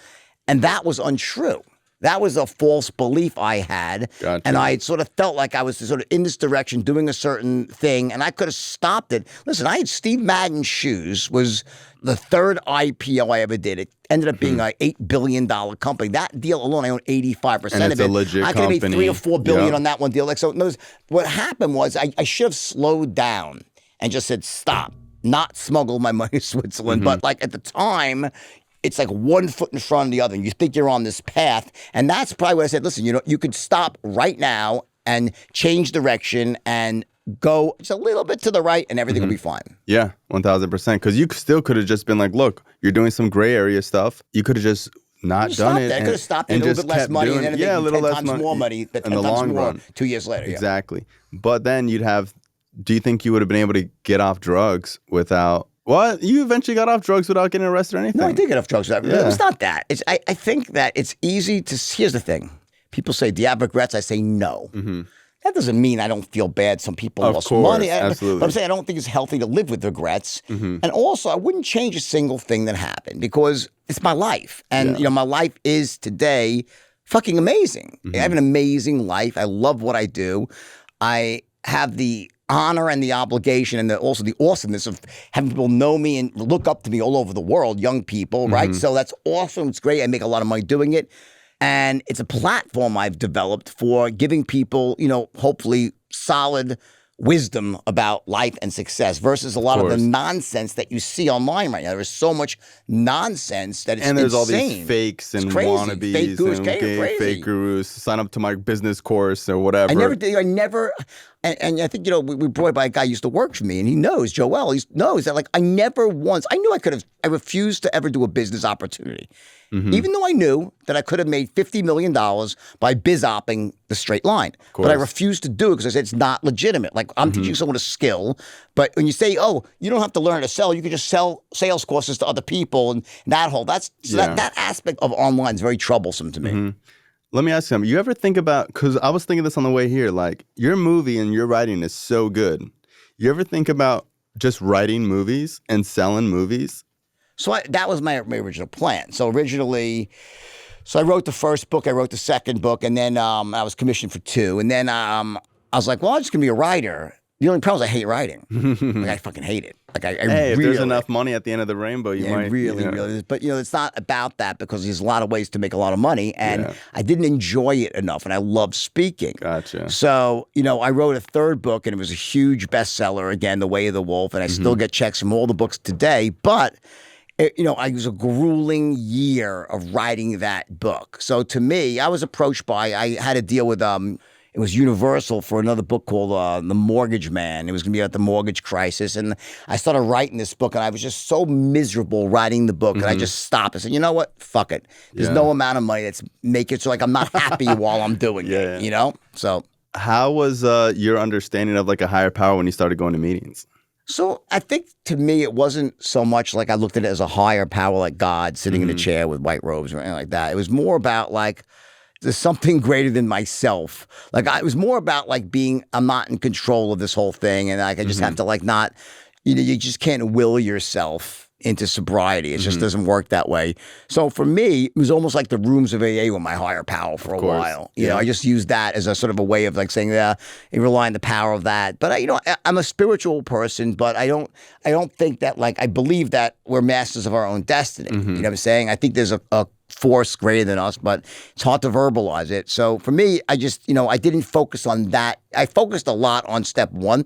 and that was untrue. That was a false belief I had, and I sort of felt like I was sort of in this direction doing a certain thing, and I could have stopped it. Listen, I had Steve Madden's shoes, was the third IPO I ever did. It ended up being an $8 billion company. That deal alone, I own 85% of it. And it's a legit I could have made company. $3 or $4 billion on that one deal. Like, so what happened was I should have slowed down and just said, stop, not smuggle my money to Switzerland. But like at the time, it's like one foot in front of the other, and you think you're on this path. And that's probably what I said. Listen, you could stop right now and change direction and go just a little bit to the right, and everything will be fine. Yeah, 1,000%. Because you still could have just been like, look, you're doing some gray area stuff. You could have just not done it. I could have stopped it, a little bit less money, and then it made 10 times more money, but 10 times more 2 years later. Exactly. But then you'd have do you think you would have been able to get off drugs without? What? You eventually got off drugs without getting arrested or anything? No, I did get off drugs. It's not that. I think that it's easy to. Here's the thing. People say, do you have regrets? I say no. That doesn't mean I don't feel bad. Some people lost money. Absolutely. But I'm saying I don't think it's healthy to live with regrets. And also, I wouldn't change a single thing that happened because it's my life. And, my life is today fucking amazing. I have an amazing life. I love what I do. I have the honor and the obligation and also the awesomeness of having people know me and look up to me all over the world, young people, right? So that's awesome. It's great. I make a lot of money doing it. And it's a platform I've developed for giving people, hopefully solid wisdom about life and success versus a lot of the nonsense that you see online right now. There is so much nonsense that it's And there's insane. all these fakes and wannabes, fake gurus, crazy. Fake gurus. Sign up to my business course or whatever. I never, and I think, we brought by a guy who used to work for me, and he knows, Joel, he knows that, I never once, I knew I refused to ever do a business opportunity. Even though I knew that I could have made $50 million by biz-opping the straight line. But I refused to do it because I said it's not legitimate. I'm teaching someone a skill, but when you say, you don't have to learn how to sell, you can just sell sales courses to other people and that that aspect of online is very troublesome to me. Let me ask you something. You ever think about, because I was thinking this on the way here, your movie and your writing is so good. You ever think about just writing movies and selling movies? So that was my original plan. So originally, I wrote the first book, I wrote the second book, and then I was commissioned for 2. And then I was like, well, I'm just going to be a writer. The only problem is I hate writing. I fucking hate it. If there's enough money at the end of the rainbow, you might. Really. But, it's not about that because there's a lot of ways to make a lot of money. And I didn't enjoy it enough. And I love speaking. Gotcha. So, I wrote a third book and it was a huge bestseller. Again, The Way of the Wolf. And I still get checks from all the books today. But it was a grueling year of writing that book. So to me, I was approached I had to deal with, it was Universal for another book called The Mortgage Man. It was going to be about the mortgage crisis. And I started writing this book and I was just so miserable writing the book. And I just stopped. I said, you know what? Fuck it. There's no amount of money that's make it so I'm not happy while I'm doing it, So how was your understanding of a higher power when you started going to meetings? So I think to me, it wasn't so much I looked at it as a higher power like God sitting in a chair with white robes or anything like that. It was more about there's something greater than myself. It was more about I'm not in control of this whole thing. And I just have to not, you just can't will yourself into sobriety. It just doesn't work that way. So for me, it was almost like the rooms of AA were my higher power for a while. You know, I just used that as a sort of a way of saying, you rely on the power of that. But I'm a spiritual person, but I don't think that I believe that we're masters of our own destiny. You know what I'm saying? I think there's a force greater than us, but it's hard to verbalize it. So for me, I just, I didn't focus on that. I focused a lot on step 1.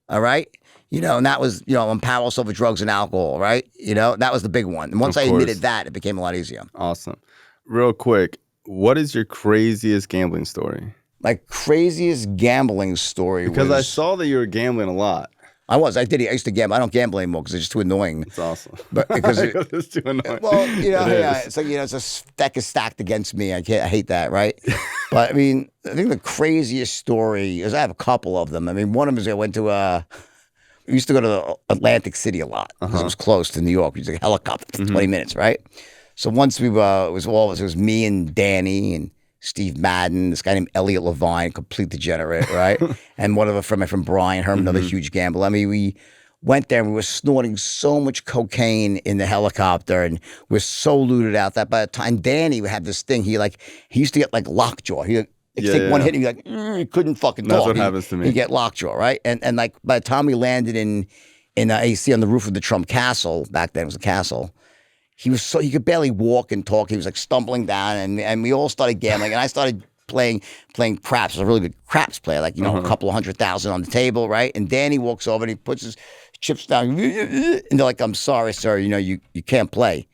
All right. And that was, on powerless over drugs and alcohol, right? That was the big one. And once I admitted that, it became a lot easier. Awesome. Real quick, what is your craziest gambling story? My craziest gambling story Because I saw that you were gambling a lot. I used to gamble. I don't gamble anymore because it's just too annoying. It's awesome. But because it's too annoying. Well, it's it's a deck is stacked against me. I hate that, right? But I think the craziest story is I have a couple of them. One of them is I went to we used to go to Atlantic City a lot because it was close to New York. We used to take a helicopter for 20 minutes, right? So once it was me and Danny and Steve Madden, this guy named Elliot Levine, complete degenerate, right? And one of a friend from Brian Herman, another huge gambler. We went there and we were snorting so much cocaine in the helicopter and we're so looted out that by the time Danny had this thing, he used to get lockjaw. He'd take one hit and he'd be he couldn't fucking talk. That's what happens to me. He'd get lockjaw, right? And by the time we landed in AC on the roof of the Trump Castle, back then it was a castle, he could barely walk and talk. He was stumbling down and we all started gambling and I started playing craps. I was a really good craps player, a couple of $100,000 on the table, right? And Danny walks over and he puts his chips down and they're like, I'm sorry, sir, you can't play.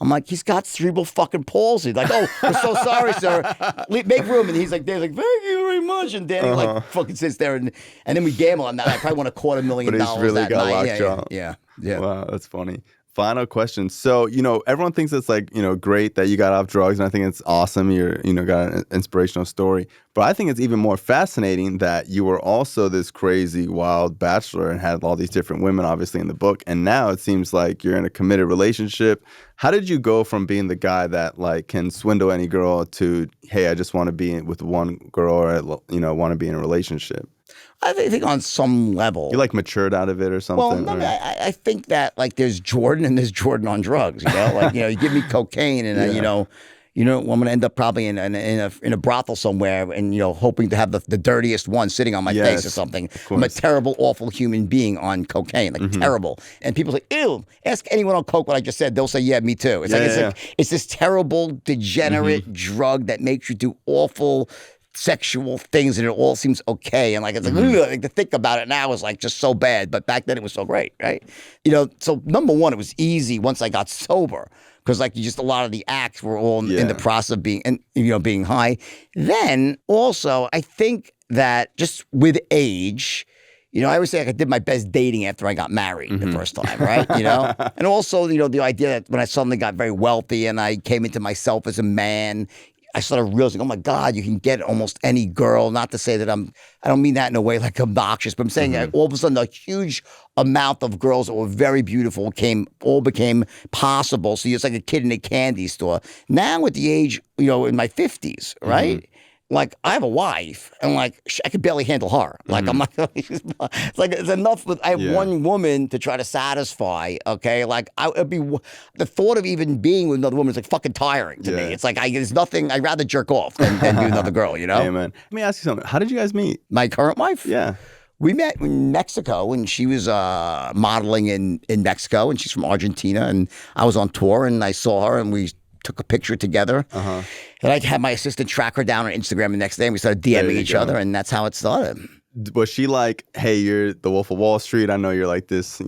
I'm like, he's got cerebral fucking palsy. Oh, we're so sorry, sir. Make room. And he's they're like, thank you very much. And Danny fucking sits there and then we gamble on that. I probably won $250,000 But he's really that got night. lockjaw. Yeah. Wow, that's funny. Final question. So, everyone thinks it's like, great that you got off drugs, and I think it's awesome. You're, got an inspirational story. But I think it's even more fascinating that you were also this crazy, wild bachelor and had all these different women, obviously, in the book. And now it seems like you're in a committed relationship. How did you go from being the guy that like can swindle any girl to, hey, I just want to be with one girl, or, want to be in a relationship? I think on some level. You like matured out of it or something? Well, no, I think that like there's Jordan and there's Jordan on drugs. Like you give me cocaine and I'm going to end up probably in a brothel somewhere and hoping to have the dirtiest one sitting on my face or something. I'm a terrible, awful human being on cocaine, like terrible. And people say, "Ew." Ask anyone on coke what I just said; they'll say, "Yeah, me too." It's this terrible, degenerate drug that makes you do awful sexual things, and it all seems okay, and like it's like to think about it now is like just so bad, but back then it was so great, right? So number one, it was easy once I got sober because like just a lot of the acts were all in the process of being high. Then also, I think that just with age. I always say I did my best dating after I got married the first time, right? And also, the idea that when I suddenly got very wealthy and I came into myself as a man, I started realizing, oh my God, you can get almost any girl. Not to say that I don't mean that in a way like obnoxious, but I'm saying that all of a sudden a huge amount of girls that were very beautiful all became possible. So it's like a kid in a candy store. Now at the age, in my 50s, right? Like I have a wife, and like I could barely handle her. Like I'm not. It's like it's enough with I have one woman to try to satisfy. Okay, like it'd be the thought of even being with another woman is like fucking tiring to me. It's like there's nothing. I'd rather jerk off than do another girl. Hey man, let me ask you something. How did you guys meet? My current wife? Yeah. We met in Mexico, and she was modeling in Mexico, and she's from Argentina, and I was on tour, and I saw her, and we took a picture together. And I had my assistant track her down on Instagram the next day, and we started DMing each other, and that's how it started. Was she like, hey, you're the Wolf of Wall Street, I know you're like this,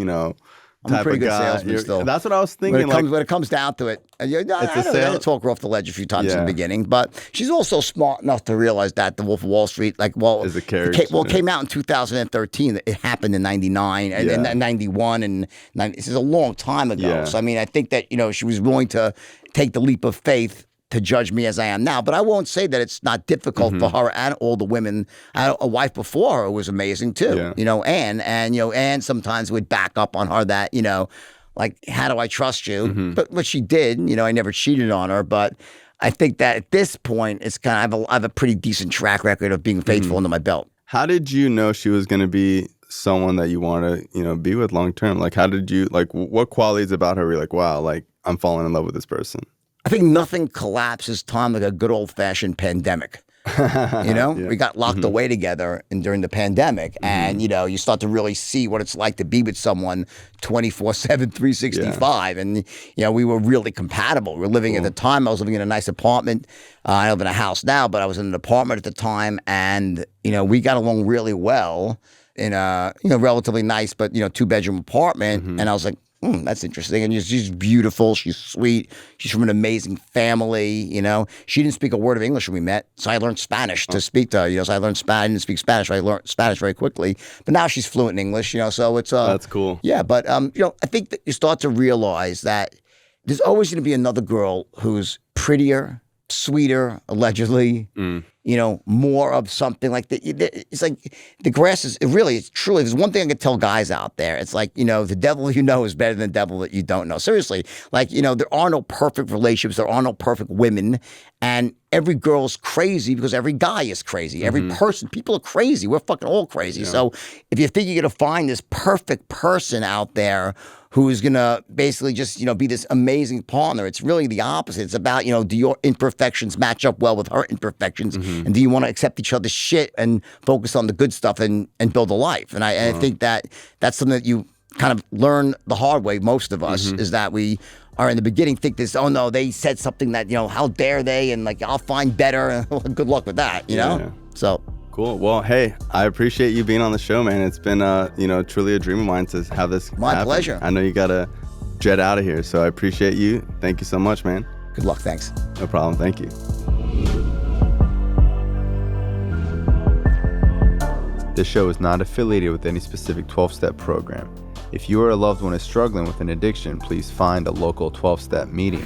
I'm a pretty good guy. salesman still. That's what I was thinking. When it comes down to it, I had to talk her off the ledge a few times in the beginning, but she's also smart enough to realize that the Wolf of Wall Street, is a character. It came out in 2013. It happened in 99 and 91, and this is a long time ago. Yeah. So I mean, I think that she was willing to take the leap of faith to judge me as I am now. But I won't say that it's not difficult for her and all the women. I had a wife before her was amazing too, Anne. And, Anne sometimes would back up on her that, like, how do I trust you? But what she did, I never cheated on her. But I think that at this point, it's kind of, I have a pretty decent track record of being faithful under my belt. How did you know she was going to be someone that you want to, be with long term? Like, how did you, like, what qualities about her were you like, wow, like, I'm falling in love with this person? I think nothing collapses time like a good old-fashioned pandemic. We got locked away together during the pandemic, and you start to really see what it's like to be with someone 24/7, 365. And we were really compatible. We were living at the time. I was living in a nice apartment. I live in a house now, but I was in an apartment at the time, and we got along really well in a relatively nice but 2-bedroom apartment. And I was like, that's interesting. And she's beautiful. She's sweet. She's from an amazing family. She didn't speak a word of English when we met, so I learned Spanish to speak to her. So I learned Spanish. I didn't speak Spanish. So I learned Spanish very quickly. But now she's fluent in English. So it's that's cool. Yeah, but I think that you start to realize that there's always going to be another girl who's prettier, sweeter, allegedly. More of something like that. It's like the grass is it's truly. There's one thing I could tell guys out there. It's like, the devil you know is better than the devil that you don't know. Seriously, like, there are no perfect relationships. There are no perfect women. And every girl's crazy because every guy is crazy. Every person, people are crazy. We're fucking all crazy. So if you think you're going to find this perfect person out there who is going to basically just, be this amazing partner, it's really the opposite. It's about, do your imperfections match up well with her imperfections? And do you want to accept each other's shit and focus on the good stuff and build a life? And I think that that's something that you kind of learn the hard way, most of us, is that we are in the beginning think this, oh no, they said something that, how dare they? And like, I'll find better. Good luck with that, So. Cool. Well, hey, I appreciate you being on the show, man. It's been, truly a dream of mine to have this happen. Pleasure. I know you got to jet out of here, so I appreciate you. Thank you so much, man. Good luck. Thanks. No problem. Thank you. This show is not affiliated with any specific 12-step program. If you or a loved one is struggling with an addiction, please find a local 12-step meeting.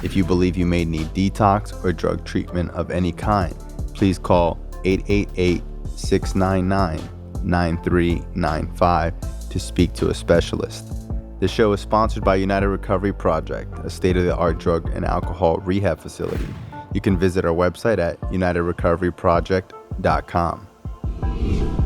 If you believe you may need detox or drug treatment of any kind, please call 888-699-9395 to speak to a specialist. The show is sponsored by United Recovery Project, a state-of-the-art drug and alcohol rehab facility. You can visit our website at unitedrecoveryproject.com.